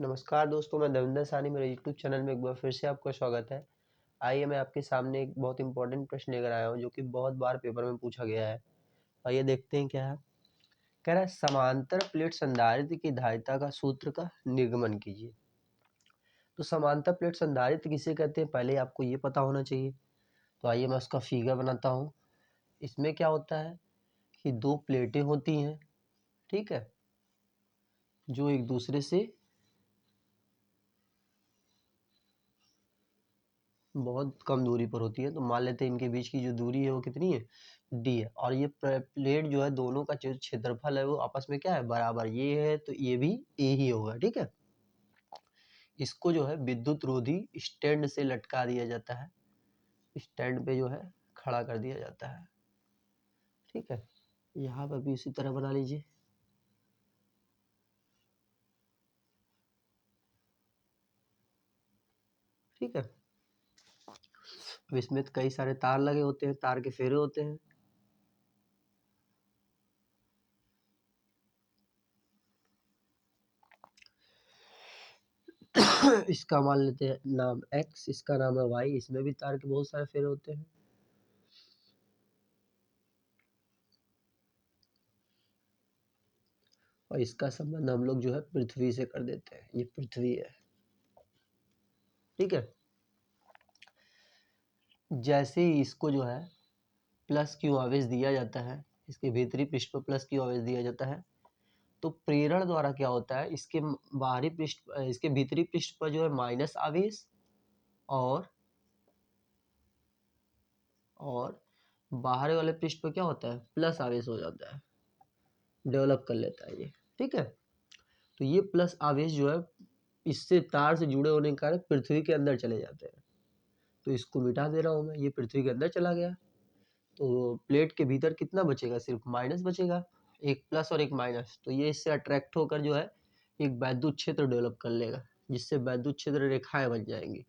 नमस्कार दोस्तों, मैं देवेंद्र साहनी, मेरे यूट्यूब चैनल में एक बार फिर से आपका स्वागत है। आइए मैं आपके सामने एक बहुत इंपॉर्टेंट प्रश्न लेकर आया हूँ जो कि बहुत बार पेपर में पूछा गया है। आइए देखते हैं क्या है। कह रहा है समांतर प्लेट संधारित्र की धारिता का सूत्र का निर्गमन कीजिए। तो समांतर प्लेट संधारित्र किसे कहते हैं पहले आपको ये पता होना चाहिए। तो आइए मैं उसका फिगर बनाता हूँ। इसमें क्या होता है कि दो प्लेटें होती हैं, ठीक है, जो एक दूसरे से बहुत कम दूरी पर होती है। तो मान लेते हैं इनके बीच की जो दूरी है वो कितनी है, डी है। और ये प्लेट जो है दोनों का जो क्षेत्रफल है वो आपस में क्या है, बराबर। ये है तो ये भी ए ही होगा, ठीक है। इसको जो है विद्युत रोधी स्टैंड से लटका दिया जाता है, स्टैंड पे जो है खड़ा कर दिया जाता है, ठीक है। यहाँ पर भी इसी तरह बना लीजिए, ठीक है। अब इसमें कई सारे तार लगे होते हैं, तार के फेरे होते हैं। इसका मान लेते हैं नाम x, इसका नाम है y। इसमें भी तार के बहुत सारे फेरे होते हैं। और इसका संबंध हम लोग जो है पृथ्वी से कर देते हैं, ये पृथ्वी है, ठीक है। जैसे ही इसको जो है प्लस क्यू आवेश दिया जाता है, इसके भीतरी पृष्ठ पर प्लस क्यू आवेश दिया जाता है, तो प्रेरण द्वारा क्या होता है, इसके बाहरी पृष्ठ, इसके भीतरी पृष्ठ पर जो है माइनस आवेश और बाहर वाले पृष्ठ पर क्या होता है, प्लस आवेश हो जाता है, डेवलप कर लेता है ये, ठीक है। तो ये प्लस आवेश जो है इससे तार से जुड़े होने के कारण पृथ्वी के अंदर चले जाते हैं। तो इसको मिटा दे रहा हूँ मैं, ये पृथ्वी के अंदर चला गया। तो प्लेट के भीतर कितना बचेगा, सिर्फ माइनस बचेगा, एक प्लस और एक माइनस। तो ये इससे अट्रैक्ट होकर जो है एक वैद्युत क्षेत्र डेवलप कर लेगा, जिससे वैद्युत क्षेत्र रेखाएं बन जाएंगी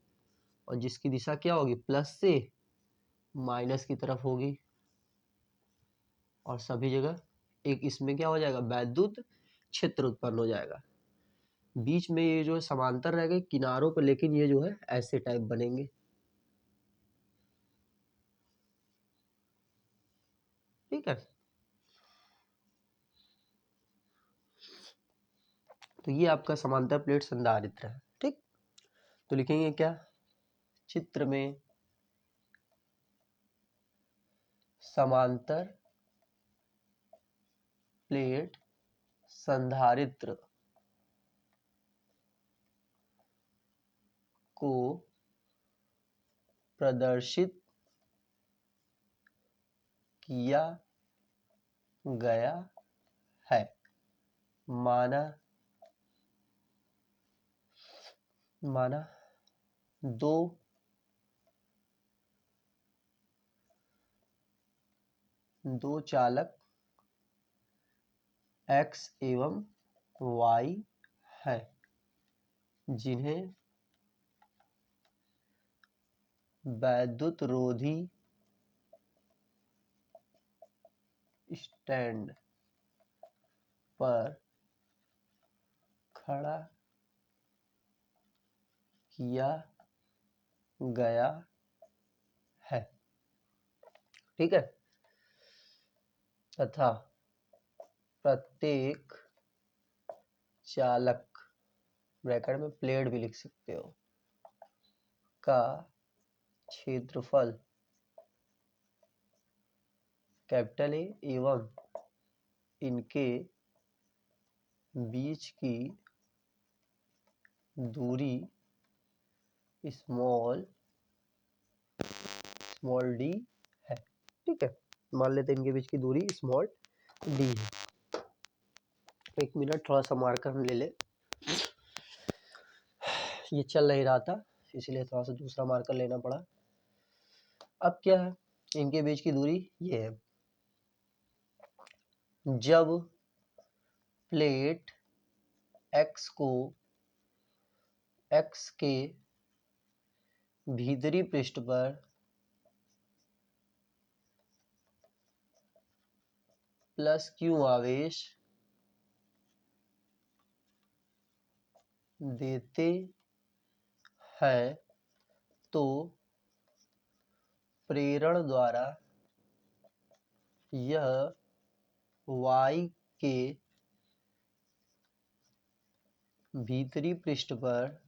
और जिसकी दिशा क्या होगी, प्लस से माइनस की तरफ होगी। और सभी जगह एक इसमें क्या हो जाएगा, वैद्युत क्षेत्र उत्पन्न हो जाएगा। बीच में ये जो है समांतर रह गए किनारों पर, लेकिन ये जो है ऐसे टाइप बनेंगे, ठीक है। तो ये आपका समांतर प्लेट संधारित्र है, ठीक। तो लिखेंगे क्या, चित्र में समांतर प्लेट संधारित्र को प्रदर्शित किया गया है। माना दो चालक x एवं y है, जिन्हें वैद्युत रोधी स्टैंड पर खड़ा किया गया है, ठीक है। तथा प्रत्येक चालक, ब्रैकेट में प्लेट भी लिख सकते हो, का क्षेत्रफल कैपिटल ए एवं इनके बीच की दूरी स्मॉल डी है, ठीक है। मान लेते हैं इनके बीच की दूरी स्मॉल डी है। एक मिनट, थोड़ा सा मार्कर हम ले ले, ये चल नहीं रहा था इसलिए थोड़ा सा दूसरा मार्कर लेना पड़ा। अब क्या है, इनके बीच की दूरी ये है। जब प्लेट x को x के भीतरी पृष्ठ पर प्लस क्यू आवेश देते हैं तो प्रेरण द्वारा यह y के भीतरी पृष्ठ पर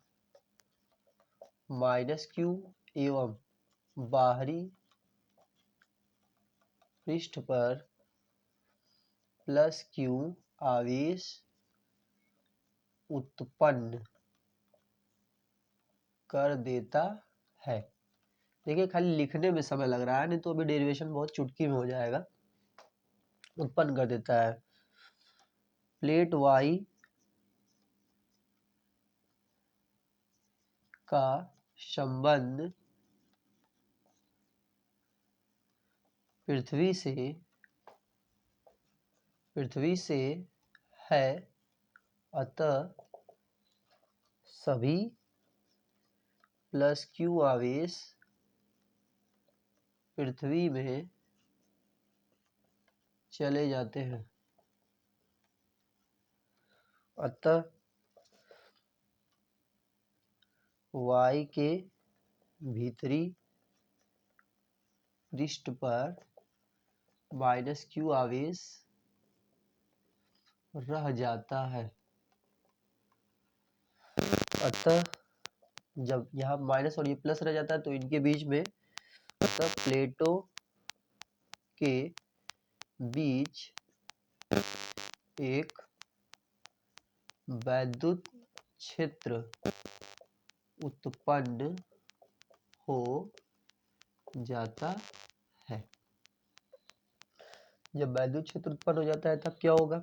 -q एवं बाहरी पृष्ठ पर +q आवेश उत्पन्न कर देता है। देखिए खाली लिखने में समय लग रहा है, नहीं तो अभी डेरिवेशन बहुत चुटकी में हो जाएगा। उत्पन्न कर देता है। प्लेट y का संबंध पृथ्वी से है, अतः सभी +q आवेश पृथ्वी में चले जाते हैं। अतः y के भीतरी पृष्ठ पर -q आवेश रह जाता है। अतः जब यहाँ माइनस और ये प्लस रह जाता है तो इनके बीच में, अतः प्लेटों के बीच एक वैद्युत क्षेत्र उत्पन्न हो जाता है। जब वैद्युत क्षेत्र उत्पन्न हो जाता है तब क्या होगा?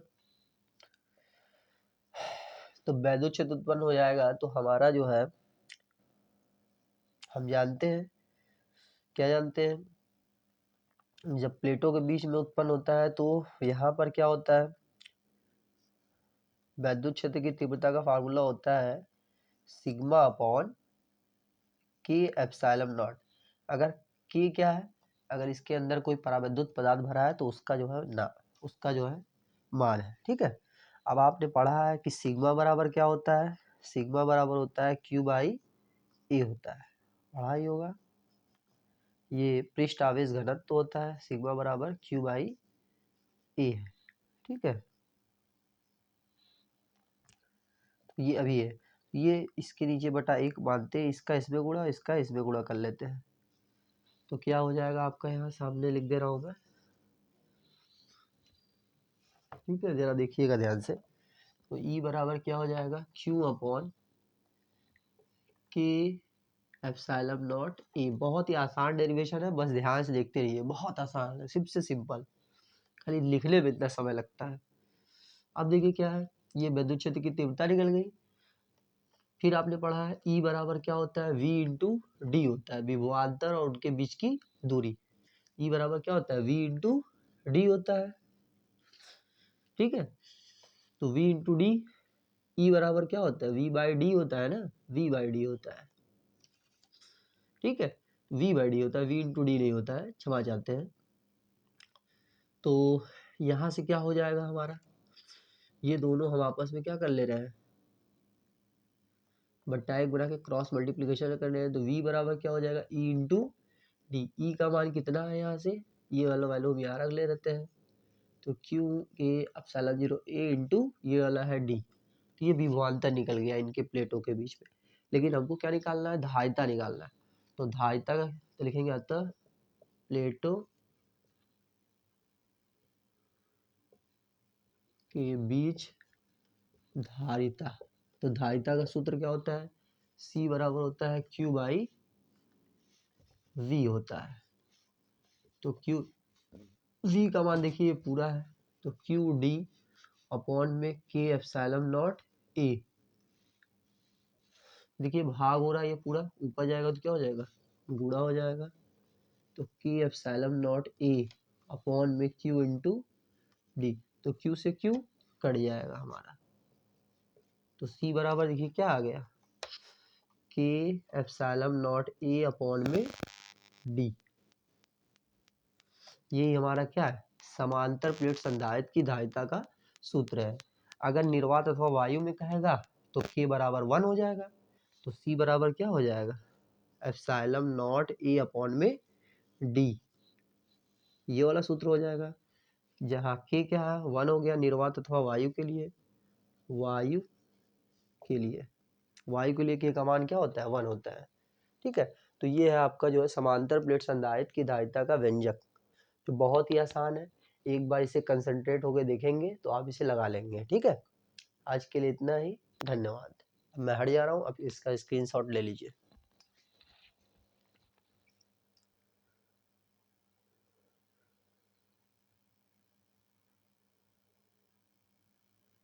तो वैद्युत क्षेत्र उत्पन्न हो जाएगा तो हमारा जो है, हम जानते हैं, क्या जानते हैं, जब प्लेटों के बीच में उत्पन्न होता है तो यहाँ पर क्या होता है, वैद्युत क्षेत्र की तीव्रता का फार्मूला होता है सिग्मा अपॉन के एप्सिलॉन नॉट। अगर के क्या है, अगर इसके अंदर कोई परावैद्युत पदार्थ भरा है तो उसका जो है उसका जो है मान है। ठीक है। अब आपने पढ़ा है कि सिग्मा बराबर क्या होता है, सिग्मा बराबर होता है Q बाई ए होता है, पढ़ा ही होगा। ये पृष्ठ आवेश घनत्व होता है, सिग्मा बराबर Q बाई ए है। ठीक है। तो ये अभी है, ये इसके नीचे बटा 1 मानते हैं, इसका इसमें गुणा, इसका इसमें गुणा कर लेते हैं तो क्या हो जाएगा आपका, यहाँ सामने लिख दे रहा हूँ मैं। ठीक है, जरा देखिएगा ध्यान से। तो E बराबर क्या हो जाएगा, Q अपॉन के एप्सिलॉन नॉट ए। बहुत ही आसान डेरिवेशन है, बस ध्यान से देखते रहिए, बहुत आसान है, सबसे सिंपल, खाली लिखने में इतना समय लगता है। अब देखिए क्या है, ये विद्युत क्षेत्र की तीव्रता निकल गई। फिर आपने पढ़ा है E बराबर क्या होता है, V इंटू डी होता है, विभवांतर और उनके बीच की दूरी। E बराबर क्या होता है, V इंटू डी होता है। ठीक है, तो V इंटू डी, E बराबर क्या होता है, V बाई डी होता है ना, V बाई डी होता है। ठीक है, V बाई डी होता है, V इंटू डी नहीं होता है, क्षमा चाहते हैं। तो यहाँ से क्या हो जाएगा हमारा, ये दोनों हम आपस में क्या कर ले रहे हैं, बट्टा एक गुणा के क्रॉस मल्टीप्लीकेशन कर रहे हैं। तो V बराबर क्या हो जाएगा, E इंटू डी। ई का मान कितना है, यहाँ से ये वाला वैल्यू हम यहाँ रख ले रहते हैं, तो Q के एप्सिलॉन 0 A इंटू ये वाला है D। तो ये विभवांतर निकल गया इनके प्लेटों के बीच में। लेकिन हमको क्या निकालना है, धारिता निकालना है। तो धारिता का तो लिखेंगे, अतः प्लेटों के बीच धारिता। तो धारिता का सूत्र क्या होता है, C बराबर होता है Q बाई V होता है। तो Q V का मान देखिए पूरा है, तो Q D अपॉन में K एप्सिलॉन नॉट A। देखिए भाग हो रहा है, ये पूरा ऊपर जाएगा तो क्या हो जाएगा, गुणा हो जाएगा। तो K epsilon not A upon में Q इंटू डी। तो Q से Q कट जाएगा हमारा। तो C बराबर देखिए क्या आ गया, K epsilon not A upon में D। ये हमारा क्या है, समांतर प्लेट संधारित्र की धारिता का सूत्र है। अगर निर्वात अथवा वायु में कहेगा तो K बराबर 1 हो जाएगा, तो C बराबर क्या हो जाएगा, एप्सिलॉन नॉट A अपॉन में D, ये वाला सूत्र हो जाएगा। जहाँ K क्या है, 1 हो गया निर्वात अथवा वायु के लिए, वायु के लिए, वायु के लिए K का मान क्या होता है, 1 होता है। ठीक है, तो ये है आपका जो है समांतर प्लेट संधारित्र की धारिता का व्यंजक, जो बहुत ही आसान है। एक बार इसे कंसंट्रेट होकर देखेंगे तो आप इसे लगा लेंगे। ठीक है, आज के लिए इतना ही, धन्यवाद। मैं हट जा रहा हूँ, अब इसका स्क्रीनशॉट ले लीजिए।